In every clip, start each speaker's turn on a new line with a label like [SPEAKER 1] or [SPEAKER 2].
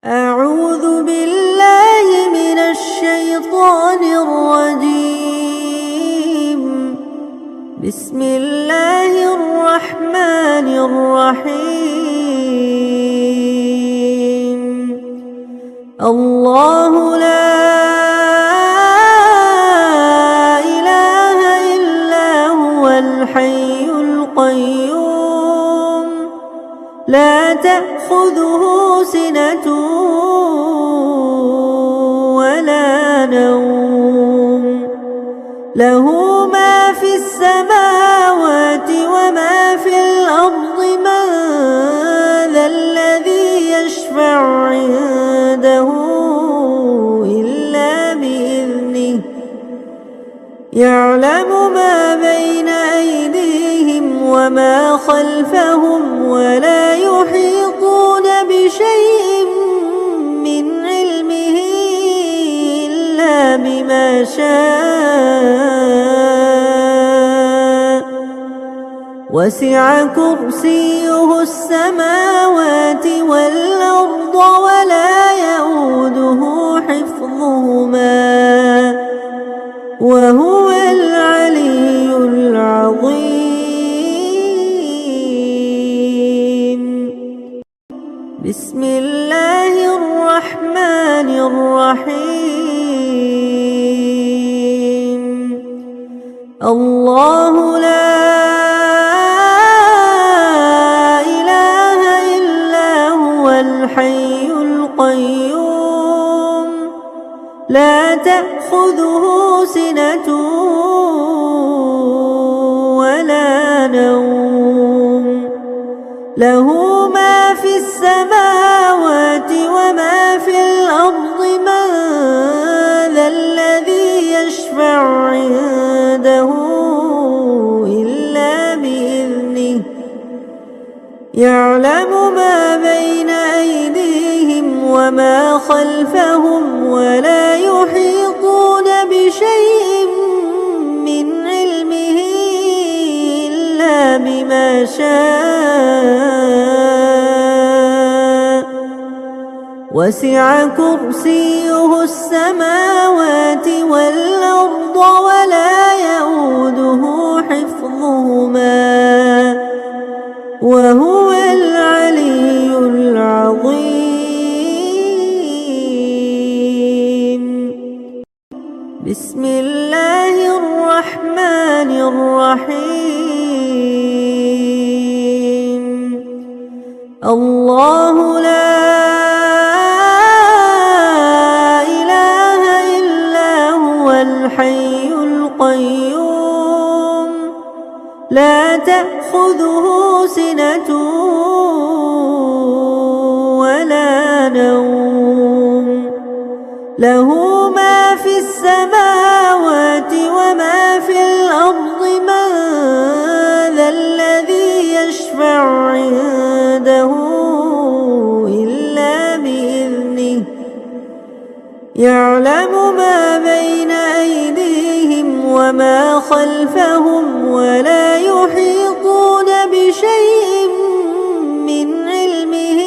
[SPEAKER 1] أعوذ بالله من الشيطان الرجيم. بسم الله الرحمن الرحيم. الله لا إله إلا هو الحي القيوم لا تأخذه سنة ولا نوم له ما في السماوات وما في الأرض من ذا الذي يشفع عنده إلا بإذنه يعلم ما بين أيديهم وما خلفهم ولا يحيطون بشيء من علمه إلا بما شاء وسع كرسيه السماوات والأرض ولا يئوده حفظهما وهو العلي العظيم. بسم الله الرحمن الرحيم. الله لا إله إلا هو الحي القيوم لا تأخذه سنة ولا نوم له ما في السماوات وما في الأرض من ذا الذي يشفع عنده إلا بإذنه يعلم ما بين أيديهم وما خلفهم ولا يحيطون بشيء من علمه إلا بما شاء وسع كرسيه السماوات والأرض ولا يئوده حفظهما وهو العلي العظيم. بسم الله الرحمن الرحيم. الله لا إله إلا هو الحي القيوم لا تأخذه سنة ولا نوم له ما في السماوات وما في الأرض من ذا الذي يشفع عنده إلا بإذنه يعلم ما بين أيديهم وما خلفهم ولا يحيطون بشيء من علمه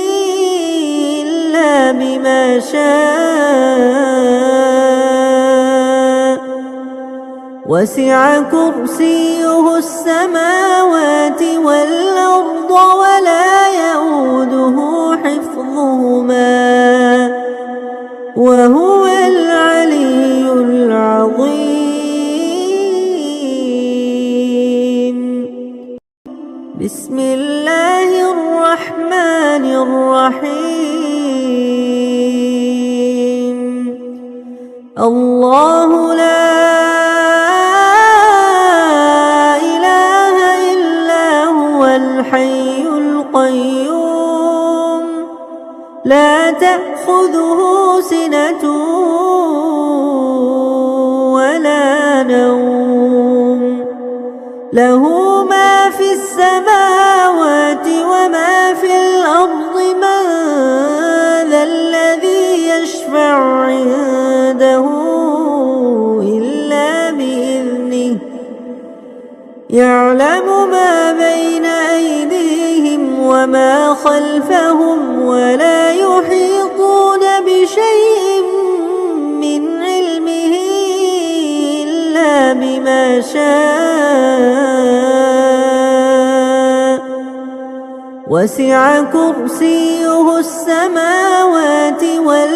[SPEAKER 1] إلا بما شاء وسع كرسيه السماوات والأرض ولا يئوده حفظهما وهو العلي العظيم. بسم الله الرحمن الرحيم. الله لا إله إلا هو الحي القيوم لا تأخذه سنة ولا نوم له ما في السماوات وما في الأرض من ذا الذي يشفع عنده إلا بإذنه يعلم ما بين أيديهم وما خلفهم ولا يحيطون وسع كرسيه السماوات والأرض